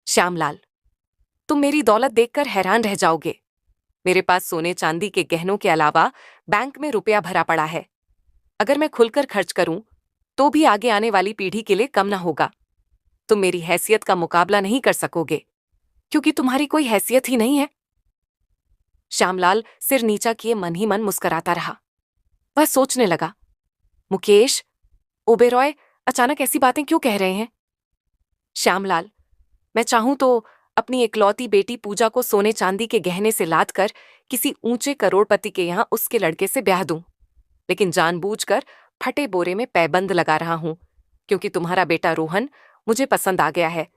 श्यामलाल, तुम मेरी दौलत देखकर हैरान रह जाओगे। मेरे पास सोने चांदी के गहनों के अलावा बैंक में रुपया भरा पड़ा है। अगर मैं खुलकर खर्च करूं तो भी आगे आने वाली पीढ़ी के लिए कम ना होगा। तुम मेरी हैसियत का मुकाबला नहीं कर सकोगे, क्योंकि तुम्हारी कोई हैसियत ही नहीं है। श्यामलाल सिर नीचा किए मन ही मन मुस्कुराता रहा। वह सोचने लगा, मुकेश, ओबेरॉय अचानक ऐसी बातें क्यों कह रहे हैं? श्यामलाल, मैं चाहूं तो अपनी इकलौती बेटी पूजा को सोने चांदी के गहने से लाद कर किसी ऊंचे करोड़पति के यहां उसके लड़के से ब्याह दूं, लेकिन जानबूझकर फटे बोरे में पैबंद लगा रहा हूं, क्योंकि तुम्हारा बेटा रोहन मुझे पसंद आ गया है,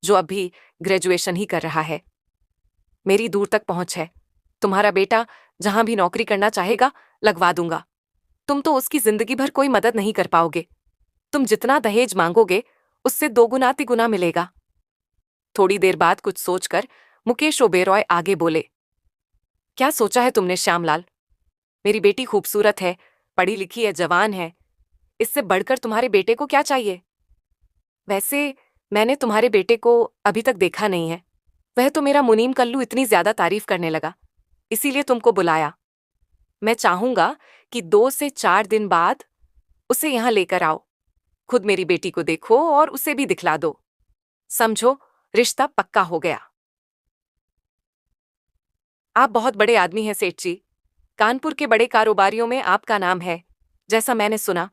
जो अभी ग्रेजुएशन ही कर रहा है। मेरी दूर तक पहुंच है। तुम्हारा बेटा जहां भी नौकरी करना चाहेगा लगवा दूंगा। तुम तो उसकी जिंदगी भर कोई मदद नहीं कर पाओगे। तुम जितना दहेज मांगोगे उससे दोगुना तिगुना मिलेगा। थोड़ी देर बाद कुछ सोचकर मुकेश ओबेरॉय आगे बोले, क्या सोचा है तुमने श्यामलाल? मेरी बेटी खूबसूरत है, पढ़ी लिखी है, जवान है। इससे बढ़कर तुम्हारे बेटे को क्या चाहिए? वैसे मैंने तुम्हारे बेटे को अभी तक देखा नहीं है। वह तो मेरा मुनीम कल्लू इतनी ज्यादा तारीफ करने लगा, इसीलिए तुमको बुलाया। मैं चाहूंगा कि 2 से 4 दिन बाद उसे यहां लेकर आओ। खुद मेरी बेटी को देखो और उसे भी दिखला दो। समझो, रिश्ता पक्का हो गया। आप बहुत बड़े आदमी हैं सेठ जी। कानपुर के बड़े कारोबारियों में आपका नाम है, जैसा मैंने सुना।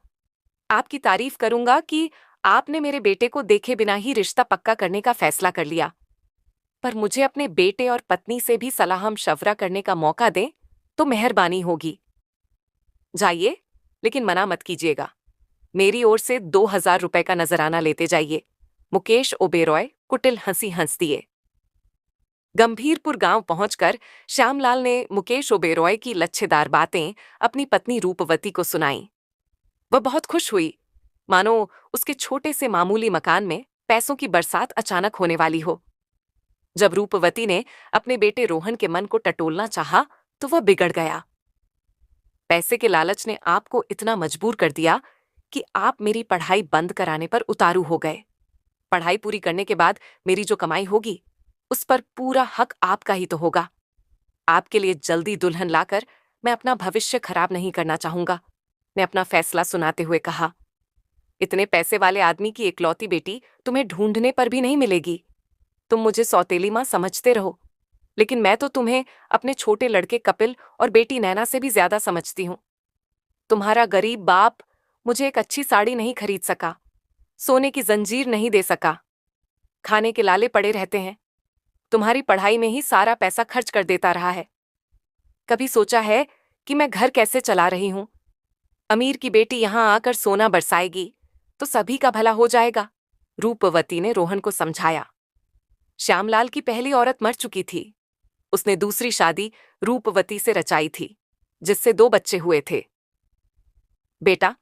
आपकी तारीफ करूंगा कि आपने मेरे बेटे को देखे बिना ही रिश्ता पक्का करने का फैसला कर लिया। पर मुझे अपने बेटे और पत्नी से भी सलाह मशवरा करने का मौका दें तो मेहरबानी होगी। जाइए, लेकिन मना मत कीजिएगा। मेरी ओर से 2,000 रुपए का नजराना लेते जाइए। मुकेश ओबेरॉय कुटिल हंसी हंस दिए। गंभीरपुर गांव पहुंचकर श्यामलाल ने मुकेश ओबेरॉय की लच्छेदार बातें अपनी पत्नी रूपवती को सुनाईं। वह बहुत खुश हुई, मानो उसके छोटे से मामूली मकान में पैसों की बरसात अचानक होने वाली हो। जब रूपवती ने अपने बेटे रोहन के मन को टटोलना चाहा तो वह बिगड़ गया। पैसे के लालच ने आपको इतना मजबूर कर दिया कि आप मेरी पढ़ाई बंद कराने पर उतारू हो गए। पढ़ाई पूरी करने के बाद मेरी जो कमाई होगी उस पर पूरा हक आपका ही तो होगा। आपके लिए जल्दी दुल्हन लाकर मैं अपना भविष्य खराब नहीं करना चाहूंगा, ने अपना फैसला सुनाते हुए कहा। इतने पैसे वाले आदमी की इकलौती बेटी तुम्हें ढूंढने पर भी नहीं मिलेगी। तुम मुझे सौतेली मां समझते रहो, लेकिन मैं तो तुम्हें अपने छोटे लड़के कपिल और बेटी नैना से भी ज्यादा समझती हूं। तुम्हारा गरीब बाप मुझे एक अच्छी साड़ी नहीं खरीद सका, सोने की जंजीर नहीं दे सका, खाने के लाले पड़े रहते हैं। तुम्हारी पढ़ाई में ही सारा पैसा खर्च कर देता रहा है। कभी सोचा है कि मैं घर कैसे चला रही हूं? अमीर की बेटी यहां आकर सोना बरसाएगी तो सभी का भला हो जाएगा, रूपवती ने रोहन को समझाया। श्यामलाल की पहली औरत मर चुकी थी। उसने दूसरी शादी रूपवती से रचाई थी, जिससे 2 बच्चे हुए थे। बेटा,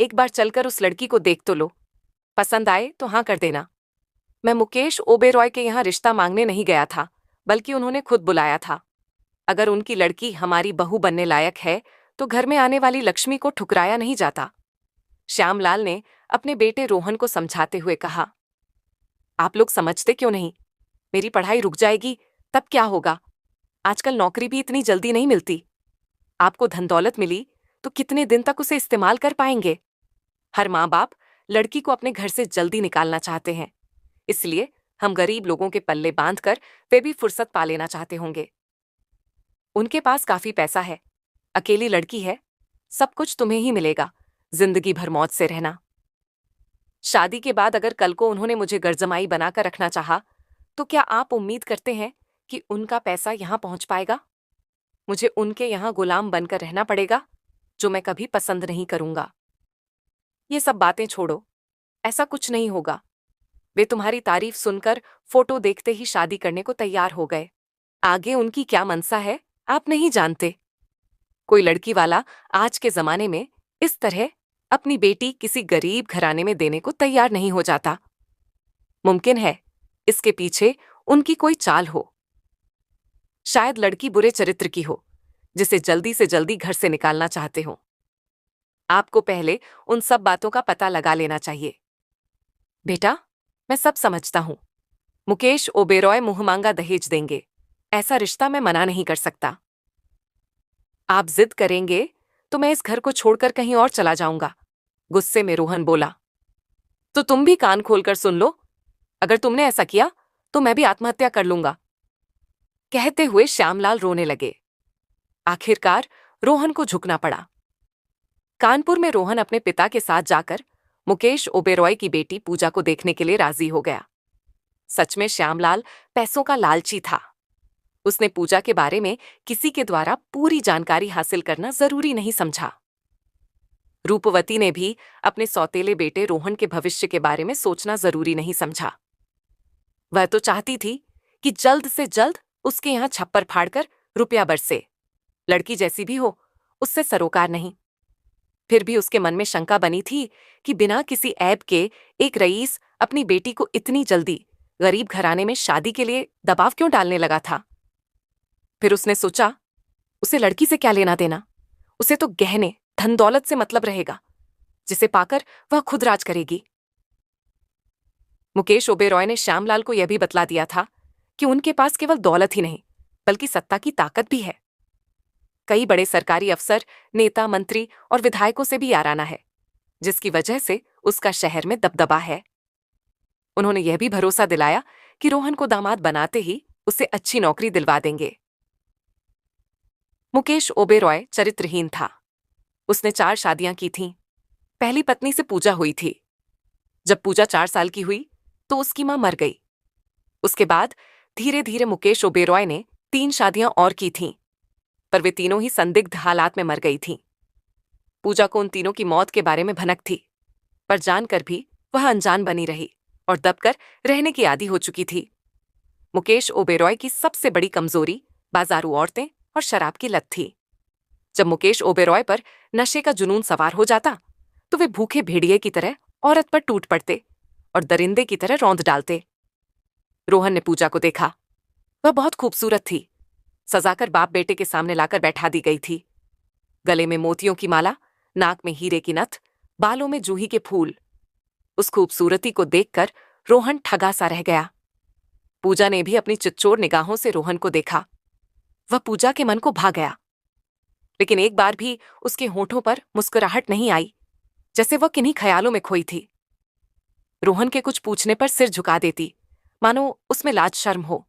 एक बार चलकर उस लड़की को देख तो लो। पसंद आए तो हाँ कर देना। मैं मुकेश ओबेरॉय के यहाँ रिश्ता मांगने नहीं गया था, बल्कि उन्होंने खुद बुलाया था। अगर उनकी लड़की हमारी बहू बनने लायक है तो घर में आने वाली लक्ष्मी को ठुकराया नहीं जाता। श्यामलाल ने अपने बेटे रोहन को समझाते हुए कहा। आप लोग समझते क्यों नहीं? मेरी पढ़ाई रुक जाएगी तब क्या होगा? आजकल नौकरी भी इतनी जल्दी नहीं मिलती। आपको धन दौलत मिली तो कितने दिन तक उसे इस्तेमाल कर पाएंगे? हर माँ बाप लड़की को अपने घर से जल्दी निकालना चाहते हैं, इसलिए हम गरीब लोगों के पल्ले बांधकर वे भी फुर्सत पा लेना चाहते होंगे। उनके पास काफी पैसा है, अकेली लड़की है, सब कुछ तुम्हें ही मिलेगा, जिंदगी भर मौज से रहना। शादी के बाद अगर कल को उन्होंने मुझे गर्जमाई बनाकर रखना चाहा, तो क्या आप उम्मीद करते हैं कि उनका पैसा यहां पहुंच पाएगा? मुझे उनके यहां गुलाम बनकर रहना पड़ेगा, जो मैं कभी पसंद नहीं करूंगा। ये सब बातें छोड़ो, ऐसा कुछ नहीं होगा। वे तुम्हारी तारीफ सुनकर फोटो देखते ही शादी करने को तैयार हो गए। आगे उनकी क्या मनसा है आप नहीं जानते। कोई लड़की वाला आज के जमाने में इस तरह अपनी बेटी किसी गरीब घराने में देने को तैयार नहीं हो जाता। मुमकिन है इसके पीछे उनकी कोई चाल हो। शायद लड़की बुरे चरित्र की हो, जिसे जल्दी से जल्दी घर से निकालना चाहते हो। आपको पहले उन सब बातों का पता लगा लेना चाहिए। बेटा, मैं सब समझता हूं, मुकेश ओबेरॉय मुंहमांगा दहेज देंगे। ऐसा रिश्ता मैं मना नहीं कर सकता। आप जिद करेंगे तो मैं इस घर को छोड़कर कहीं और चला जाऊंगा, गुस्से में रोहन बोला। तो तुम भी कान खोलकर सुन लो। अगर तुमने ऐसा किया तो मैं भी आत्महत्या कर लूंगा। कहते हुए श्यामलाल रोने लगे। आखिरकार रोहन को झुकना पड़ा। कानपुर में रोहन अपने पिता के साथ जाकर मुकेश ओबेरॉय की बेटी पूजा को देखने के लिए राजी हो गया। सच में श्यामलाल पैसों का लालची था। उसने पूजा के बारे में किसी के द्वारा पूरी जानकारी हासिल करना जरूरी नहीं समझा। रूपवती ने भी अपने सौतेले बेटे रोहन के भविष्य के बारे में सोचना जरूरी नहीं समझा। वह तो चाहती थी कि जल्द से जल्द उसके यहां छप्पर फाड़कर रुपया बरसे। लड़की जैसी भी हो, उससे सरोकार नहीं। फिर भी उसके मन में शंका बनी थी कि बिना किसी ऐब के एक रईस अपनी बेटी को इतनी जल्दी गरीब घराने में शादी के लिए दबाव क्यों डालने लगा था। फिर उसने सोचा, उसे लड़की से क्या लेना देना। उसे तो गहने धन दौलत से मतलब रहेगा, जिसे पाकर वह खुद राज करेगी। मुकेश ओबेरॉय ने श्यामलाल को यह भी बतला दिया था कि उनके पास केवल दौलत ही नहीं बल्कि सत्ता की ताकत भी है। कई बड़े सरकारी अफसर, नेता, मंत्री और विधायकों से भी याराना है, जिसकी वजह से उसका शहर में दबदबा है। उन्होंने यह भी भरोसा दिलाया कि रोहन को दामाद बनाते ही उसे अच्छी नौकरी दिलवा देंगे। मुकेश ओबेरॉय चरित्रहीन था। उसने 4 शादियां की थीं। पहली पत्नी से पूजा हुई थी। जब पूजा 4 साल की हुई तो उसकी मां मर गई। उसके बाद धीरे धीरे मुकेश ओबेरॉय ने 3 शादियां और की थीं, पर वे तीनों ही संदिग्ध हालात में मर गई थीं। पूजा को उन तीनों की मौत के बारे में भनक थी, पर जानकर भी वह अनजान बनी रही और दबकर रहने की आदी हो चुकी थी। मुकेश ओबेरॉय की सबसे बड़ी कमजोरी बाजारू औरतें और शराब की लत थी। जब मुकेश ओबेरॉय पर नशे का जुनून सवार हो जाता तो वे भूखे भेड़िए की तरह औरत पर टूट पड़ते और दरिंदे की तरह रौंद डालते। रोहन ने पूजा को देखा। वह बहुत खूबसूरत थी। सजाकर बाप बेटे के सामने लाकर बैठा दी गई थी। गले में मोतियों की माला, नाक में हीरे की नथ, बालों में जूही के फूल। उस खूबसूरती को देखकर रोहन ठगा सा रह गया। पूजा ने भी अपनी चिच्चोर निगाहों से रोहन को देखा। वह पूजा के मन को भा गया, लेकिन एक बार भी उसके होठों पर मुस्कुराहट नहीं आई, जैसे वह किन्हीं ख्यालों में खोई थी। रोहन के कुछ पूछने पर सिर झुका देती, मानो उसमें लाज शर्म हो।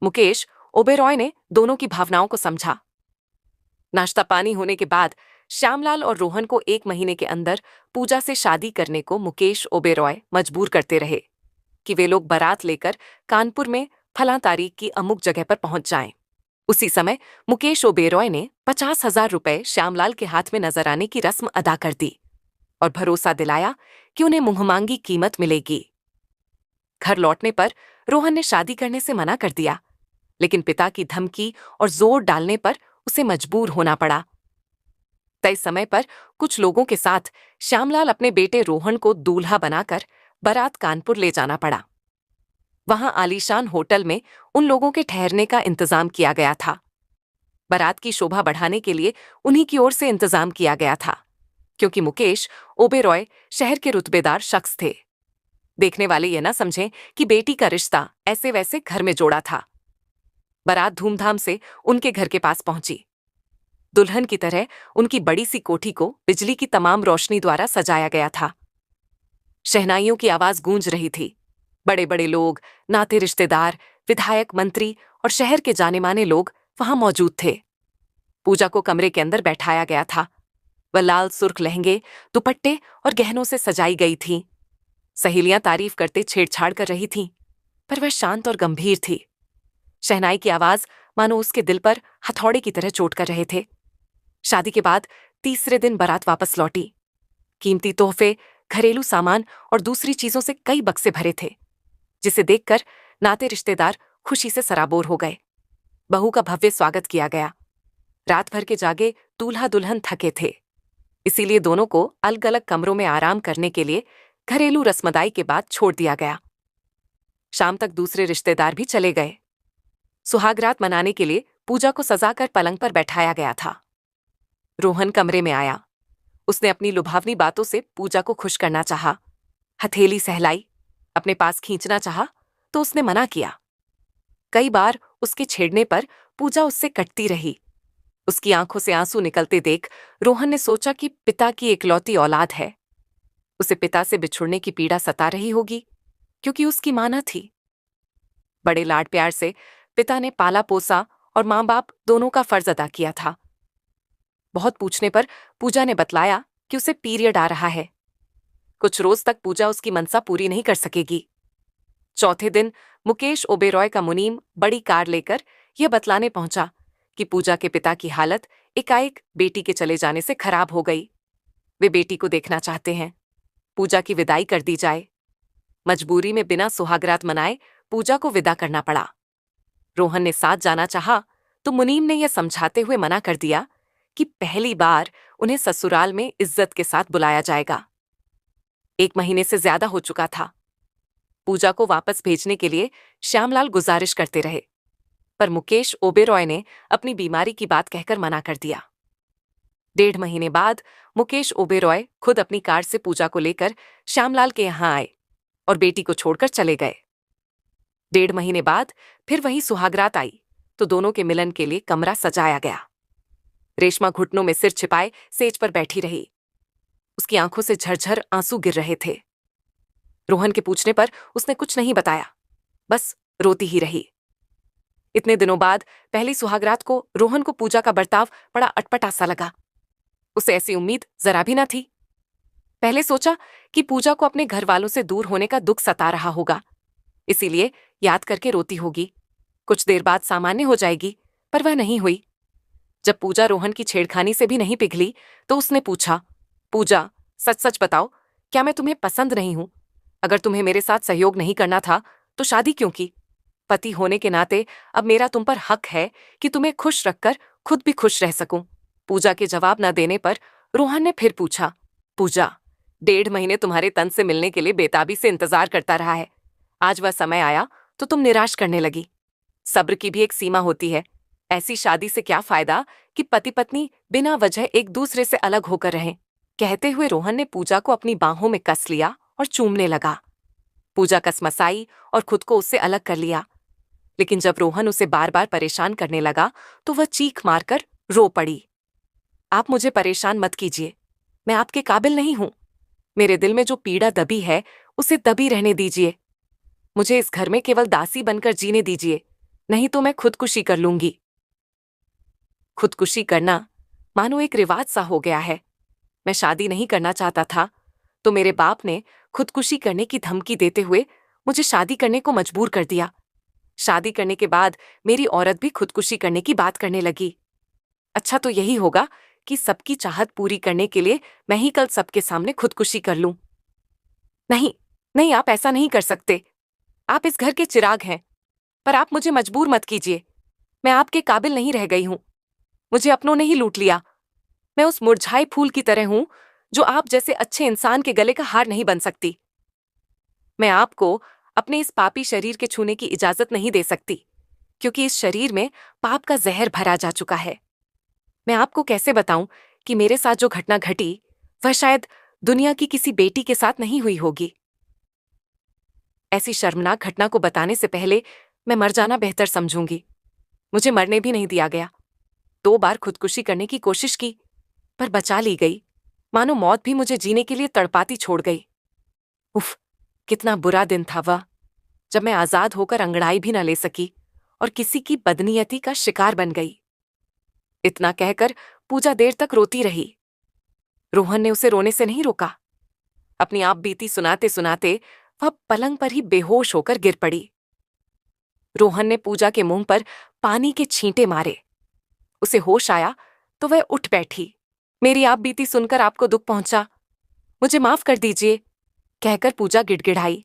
मुकेश ओबेरॉय ने दोनों की भावनाओं को समझा। नाश्ता पानी होने के बाद श्यामलाल और रोहन को 1 महीने के अंदर पूजा से शादी करने को मुकेश ओबेरॉय मजबूर करते रहे कि वे लोग बारात लेकर कानपुर में फलां तारीख की अमुक जगह पर पहुंच जाएं। उसी समय मुकेश ओबेरॉय ने 50,000 रुपए श्यामलाल के हाथ में नजर आने की रस्म अदा कर दी और भरोसा दिलाया कि उन्हें मुंहमांगी कीमत मिलेगी। घर लौटने पर रोहन ने शादी करने से मना कर दिया, लेकिन पिता की धमकी और जोर डालने पर उसे मजबूर होना पड़ा। तय समय पर कुछ लोगों के साथ श्यामलाल अपने बेटे रोहन को दूल्हा बनाकर बारात कानपुर ले जाना पड़ा। वहां आलीशान होटल में उन लोगों के ठहरने का इंतजाम किया गया था। बारात की शोभा बढ़ाने के लिए उन्हीं की ओर से इंतजाम किया गया था, क्योंकि मुकेश ओबेरॉय शहर के रुतबेदार शख्स थे। देखने वाले ये न समझें कि बेटी का रिश्ता ऐसे वैसे घर में जोड़ा था। बारात धूमधाम से उनके घर के पास पहुंची। दुल्हन की तरह उनकी बड़ी सी कोठी को बिजली की तमाम रोशनी द्वारा सजाया गया था। शहनाइयों की आवाज गूंज रही थी। बड़े बड़े लोग, नाते रिश्तेदार, विधायक, मंत्री और शहर के जाने माने लोग वहां मौजूद थे। पूजा को कमरे के अंदर बैठाया गया था। वह लाल सुर्ख लहंगे, दुपट्टे और गहनों से सजाई गई थी। सहेलियां तारीफ करते छेड़छाड़ कर रही थीं, पर वह शांत और गंभीर थी। शहनाई की आवाज मानो उसके दिल पर हथौड़े की तरह चोट कर रहे थे। शादी के बाद तीसरे दिन बारात वापस लौटी। कीमती तोहफे, घरेलू सामान और दूसरी चीजों से कई बक्से भरे थे, जिसे देखकर नाते रिश्तेदार खुशी से सराबोर हो गए। बहू का भव्य स्वागत किया गया। रात भर के जागे दूल्हा दुल्हन थके थे, इसीलिए दोनों को अलग अलग कमरों में आराम करने के लिए घरेलू रस्मदाई के बाद छोड़ दिया गया। शाम तक दूसरे रिश्तेदार भी चले गए। सुहागरात मनाने के लिए पूजा को सजाकर पलंग पर बैठाया गया था। रोहन कमरे में आया। उसने अपनी लुभावनी बातों से पूजा को खुश करना चाहा। हथेली सहलाई, अपने पास खींचना चाहा तो उसने मना किया। कई बार उसके छेड़ने पर पूजा उससे कटती रही। उसकी आंखों से आंसू निकलते देख रोहन ने सोचा कि पिता की इकलौती औलाद है, उसे पिता से बिछुड़ने की पीड़ा सता रही होगी, क्योंकि उसकी मां न थी। बड़े लाड प्यार से पिता ने पाला पोसा और मां बाप दोनों का फर्ज अदा किया था। बहुत पूछने पर पूजा ने बतलाया कि उसे पीरियड आ रहा है। कुछ रोज तक पूजा उसकी मनसा पूरी नहीं कर सकेगी। चौथे दिन मुकेश ओबेरॉय का मुनीम बड़ी कार लेकर यह बतलाने पहुंचा कि पूजा के पिता की हालत एकाएक बेटी के चले जाने से खराब हो गई। वे बेटी को देखना चाहते हैं। पूजा की विदाई कर दी जाए। मजबूरी में बिना सुहागरात मनाए पूजा को विदा करना पड़ा। रोहन ने साथ जाना चाहा तो मुनीम ने यह समझाते हुए मना कर दिया कि पहली बार उन्हें ससुराल में इज्जत के साथ बुलाया जाएगा। 1 महीने से ज्यादा हो चुका था। पूजा को वापस भेजने के लिए श्यामलाल गुजारिश करते रहे, पर मुकेश ओबेरॉय ने अपनी बीमारी की बात कहकर मना कर दिया। 1.5 महीने बाद मुकेश ओबेरॉय खुद अपनी कार से पूजा को लेकर श्यामलाल के यहां आए और बेटी को छोड़कर चले गए। 1.5 महीने बाद फिर वही सुहागरात आई तो दोनों के मिलन के लिए कमरा सजाया गया। रेशमा घुटनों में सिर छिपाए सेज पर बैठी रही। उसकी आंखों से झरझर आंसू गिर रहे थे। रोहन के पूछने पर उसने कुछ नहीं बताया, बस रोती ही रही। इतने दिनों बाद पहली सुहागरात को रोहन को पूजा का बर्ताव बड़ा अटपटा सा लगा। उसे ऐसी उम्मीद जरा भी न थी। पहले सोचा कि पूजा को अपने घर वालों से दूर होने का दुख सता रहा होगा, इसीलिए याद करके रोती होगी। कुछ देर बाद सामान्य हो जाएगी, पर वह नहीं हुई। जब पूजा रोहन की छेड़खानी से भी नहीं पिघली तो उसने पूछा, पूजा सच सच बताओ, क्या मैं तुम्हें पसंद नहीं हूं? अगर तुम्हें मेरे साथ सहयोग नहीं करना था तो शादी क्यों की? पति होने के नाते अब मेरा तुम पर हक है कि तुम्हें खुश रखकर खुद भी खुश रह सकूं। पूजा के जवाब न देने पर रोहन ने फिर पूछा, पूजा 1.5 महीने तुम्हारे तन से मिलने के लिए बेताबी से इंतजार करता रहा है। आज वह समय आया तो तुम निराश करने लगी। सब्र की भी एक सीमा होती है। ऐसी शादी से क्या फायदा कि पति पत्नी बिना वजह एक दूसरे से अलग होकर रहें। कहते हुए रोहन ने पूजा को अपनी बाहों में कस लिया और चूमने लगा। पूजा कसमसाई और खुद को उससे अलग कर लिया, लेकिन जब रोहन उसे बार बार परेशान करने लगा तो वह चीख मारकर रो पड़ी। आप मुझे परेशान मत कीजिए, मैं आपके काबिल नहीं हूं। मेरे दिल में जो पीड़ा दबी है उसे दबी रहने दीजिए। मुझे इस घर में केवल दासी बनकर जीने दीजिए, नहीं तो मैं खुदकुशी कर लूंगी। खुदकुशी करना मानो एक रिवाज सा हो गया है। मैं शादी नहीं करना चाहता था तो मेरे बाप ने खुदकुशी करने की धमकी देते हुए मुझे शादी करने को मजबूर कर दिया। शादी करने के बाद मेरी औरत भी खुदकुशी करने की बात करने लगी। अच्छा तो यही होगा कि सबकी चाहत पूरी करने के लिए मैं ही कल सबके सामने खुदकुशी कर लूं। नहीं नहीं, आप ऐसा नहीं कर सकते। आप इस घर के चिराग हैं, पर आप मुझे मजबूर मत कीजिए। मैं आपके काबिल नहीं रह गई हूं। मुझे अपनों ने ही लूट लिया। मैं उस मुरझाए फूल की तरह हूं जो आप जैसे अच्छे इंसान के गले का हार नहीं बन सकती। मैं आपको अपने इस पापी शरीर के छूने की इजाजत नहीं दे सकती, क्योंकि इस शरीर में पाप का जहर भरा जा चुका है। मैं आपको कैसे बताऊं कि मेरे साथ जो घटना घटी वह शायद दुनिया की किसी बेटी के साथ नहीं हुई होगी। ऐसी शर्मनाक घटना को बताने से पहले मैं मर जाना बेहतर समझूंगी। मुझे मरने भी नहीं दिया गया। 2 बार खुदकुशी करने की कोशिश की, पर बचा ली गई। मानो मौत भी मुझे जीने के लिए तड़पाती छोड़ गई। उफ, कितना बुरा दिन था वह, जब मैं आजाद होकर अंगड़ाई भी न ले सकी और किसी की बदनीयती का शिकार बन गई। इतना कहकर पूजा देर तक रोती रही। रोहन ने उसे रोने से नहीं रोका। अपनी आप बीती सुनाते सुनाते वह पलंग पर ही बेहोश होकर गिर पड़ी। रोहन ने पूजा के मुंह पर पानी के छींटे मारे। उसे होश आया तो वह उठ बैठी। मेरी आप बीती सुनकर आपको दुख पहुंचा, मुझे माफ कर दीजिए, कहकर पूजा गिड़गिड़ाई।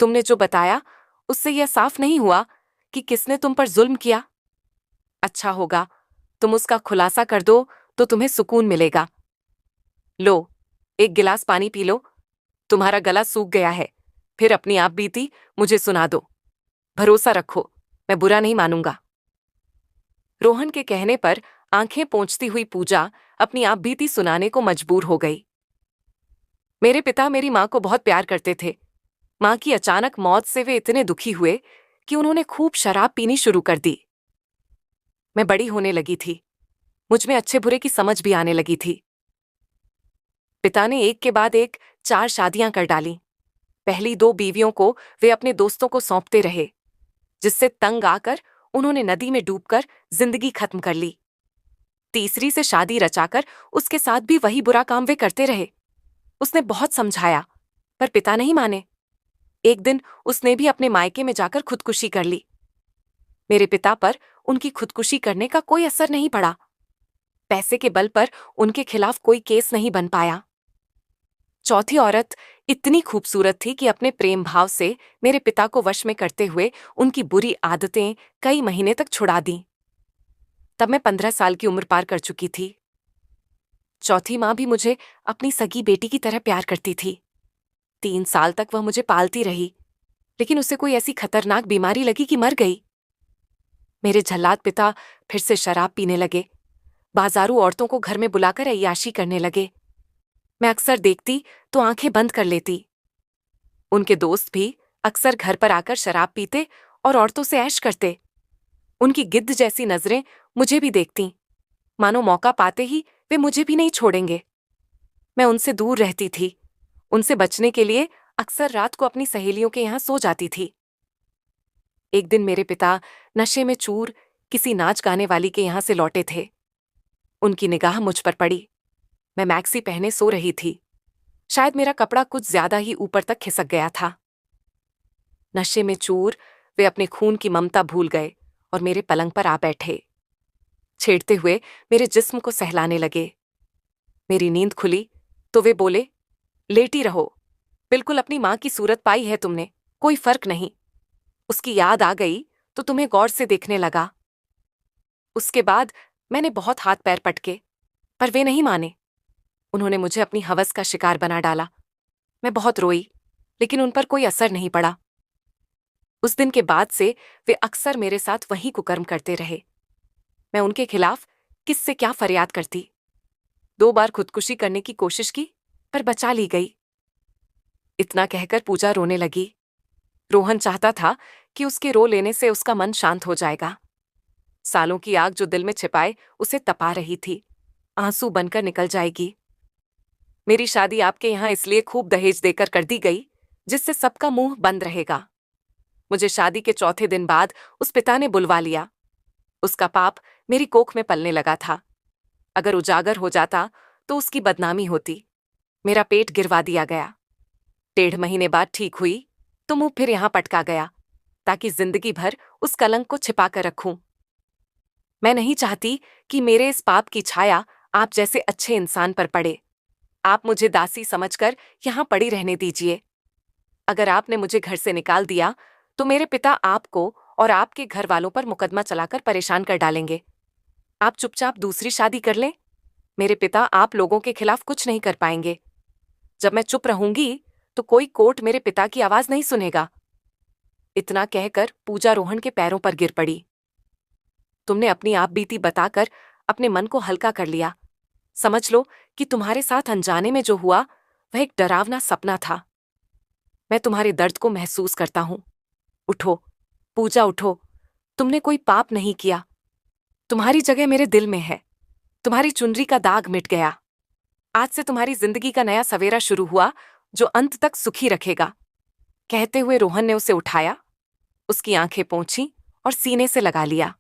तुमने जो बताया उससे यह साफ नहीं हुआ कि किसने तुम पर जुल्म किया। अच्छा होगा तुम उसका खुलासा कर दो तो तुम्हें सुकून मिलेगा। लो, 1 गिलास पानी पी लो। तुम्हारा गला सूख गया है। फिर अपनी आप बीती मुझे सुना दो। भरोसा रखो, मैं बुरा नहीं मानूंगा। रोहन के कहने पर आंखें पोंछती हुई पूजा अपनी आप बीती सुनाने को मजबूर हो गई। मेरे पिता मेरी मां को बहुत प्यार करते थे। माँ की अचानक मौत से वे इतने दुखी हुए कि उन्होंने खूब शराब पीनी शुरू कर दी। मैं बड़ी होने लगी थी, मुझ में अच्छे बुरे की समझ भी आने लगी थी। पिता ने एक के बाद एक 4 शादियां कर डाली। पहली 2 बीवियों को वे अपने दोस्तों को सौंपते रहे, जिससे तंग आकर उन्होंने नदी में डूबकर जिंदगी खत्म कर ली। तीसरी से शादी रचाकर उसके साथ भी वही बुरा काम वे करते रहे। उसने बहुत समझाया, पर पिता नहीं माने। एक दिन उसने भी अपने मायके में जाकर खुदकुशी कर ली। मेरे पिता पर उनकी खुदकुशी करने का कोई असर नहीं पड़ा। पैसे के बल पर उनके खिलाफ कोई केस नहीं बन पाया। चौथी औरत इतनी खूबसूरत थी कि अपने प्रेम भाव से मेरे पिता को वश में करते हुए उनकी बुरी आदतें कई महीने तक छुड़ा दी। तब मैं 15 साल की उम्र पार कर चुकी थी। चौथी माँ भी मुझे अपनी सगी बेटी की तरह प्यार करती थी। 3 साल तक वह मुझे पालती रही, लेकिन उसे कोई ऐसी खतरनाक बीमारी लगी कि मर गई। मेरे झल्लाद पिता फिर से शराब पीने लगे, बाजारू औरतों को घर में बुलाकर अय्याशी करने लगे। मैं अक्सर देखती तो आंखें बंद कर लेती। उनके दोस्त भी अक्सर घर पर आकर शराब पीते और औरतों से ऐश करते। उनकी गिद्ध जैसी नजरें मुझे भी देखतीं, मानो मौका पाते ही वे मुझे भी नहीं छोड़ेंगे। मैं उनसे दूर रहती थी। उनसे बचने के लिए अक्सर रात को अपनी सहेलियों के यहाँ सो जाती थी। एक दिन मेरे पिता नशे में चूर किसी नाच गाने वाली के यहाँ से लौटे थे। उनकी निगाह मुझ पर पड़ी। मैं मैक्सी पहने सो रही थी। शायद मेरा कपड़ा कुछ ज्यादा ही ऊपर तक खिसक गया था। नशे में चूर वे अपने खून की ममता भूल गए और मेरे पलंग पर आ बैठे। छेड़ते हुए मेरे जिस्म को सहलाने लगे। मेरी नींद खुली तो वे बोले, लेटी रहो, बिल्कुल अपनी माँ की सूरत पाई है तुमने, कोई फर्क नहीं। उसकी याद आ गई तो तुम्हें गौर से देखने लगा। उसके बाद मैंने बहुत हाथ पैर पटके, पर वे नहीं माने। उन्होंने मुझे अपनी हवस का शिकार बना डाला। मैं बहुत रोई, लेकिन उन पर कोई असर नहीं पड़ा। उस दिन के बाद से वे अक्सर मेरे साथ वही कुकर्म करते रहे। मैं उनके खिलाफ किससे क्या फरियाद करती। 2 बार खुदकुशी करने की कोशिश की, पर बचा ली गई। इतना कहकर पूजा रोने लगी। रोहन चाहता था कि उसके रो लेने से उसका मन शांत हो जाएगा। सालों की आग जो दिल में छिपाए उसे तपा रही थी, आंसू बनकर निकल जाएगी। मेरी शादी आपके यहाँ इसलिए खूब दहेज देकर कर दी गई, जिससे सबका मुंह बंद रहेगा। मुझे शादी के चौथे दिन बाद उस पिता ने बुलवा लिया। उसका पाप मेरी कोख में पलने लगा था। अगर उजागर हो जाता तो उसकी बदनामी होती। मेरा पेट गिरवा दिया गया। 1.5 महीने बाद ठीक हुई तो मुंह फिर यहां पटका गया, ताकि जिंदगी भर उस कलंक को छिपा कर रखूं। मैं नहीं चाहती कि मेरे इस पाप की छाया आप जैसे अच्छे इंसान पर पड़े। आप मुझे दासी समझकर यहां पड़ी रहने दीजिए। अगर आपने मुझे घर से निकाल दिया तो मेरे पिता आपको और आपके घर वालों पर मुकदमा चलाकर परेशान कर डालेंगे। आप चुपचाप दूसरी शादी कर लें। मेरे पिता आप लोगों के खिलाफ कुछ नहीं कर पाएंगे। जब मैं चुप रहूंगी तो कोई कोर्ट मेरे पिता की आवाज नहीं सुनेगा। इतना कहकर पूजा रोहन के पैरों पर गिर पड़ी। तुमने अपनी आप बीती बताकर अपने मन को हल्का कर लिया। समझ लो कि तुम्हारे साथ अनजाने में जो हुआ वह एक डरावना सपना था। मैं तुम्हारे दर्द को महसूस करता हूं। उठो पूजा, उठो। तुमने कोई पाप नहीं किया। तुम्हारी जगह मेरे दिल में है। तुम्हारी चुनरी का दाग मिट गया। आज से तुम्हारी जिंदगी का नया सवेरा शुरू हुआ, जो अंत तक सुखी रखेगा। कहते हुए रोहन ने उसे उठाया, उसकी आंखें पोंछी और सीने से लगा लिया।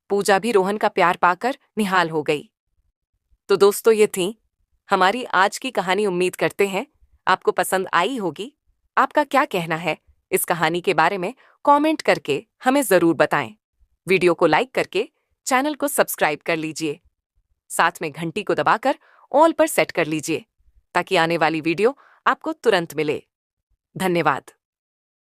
पूजा भी रोहन का प्यार पाकर निहाल हो गई। तो दोस्तों, ये थी हमारी आज की कहानी। उम्मीद करते हैं आपको पसंद आई होगी। आपका क्या कहना है इस कहानी के बारे में कमेंट करके हमें जरूर बताएं। वीडियो को लाइक करके चैनल को सब्सक्राइब कर लीजिए। साथ में घंटी को दबाकर ऑल पर सेट कर लीजिए, ताकि आने वाली वीडियो आपको तुरंत मिले। धन्यवाद।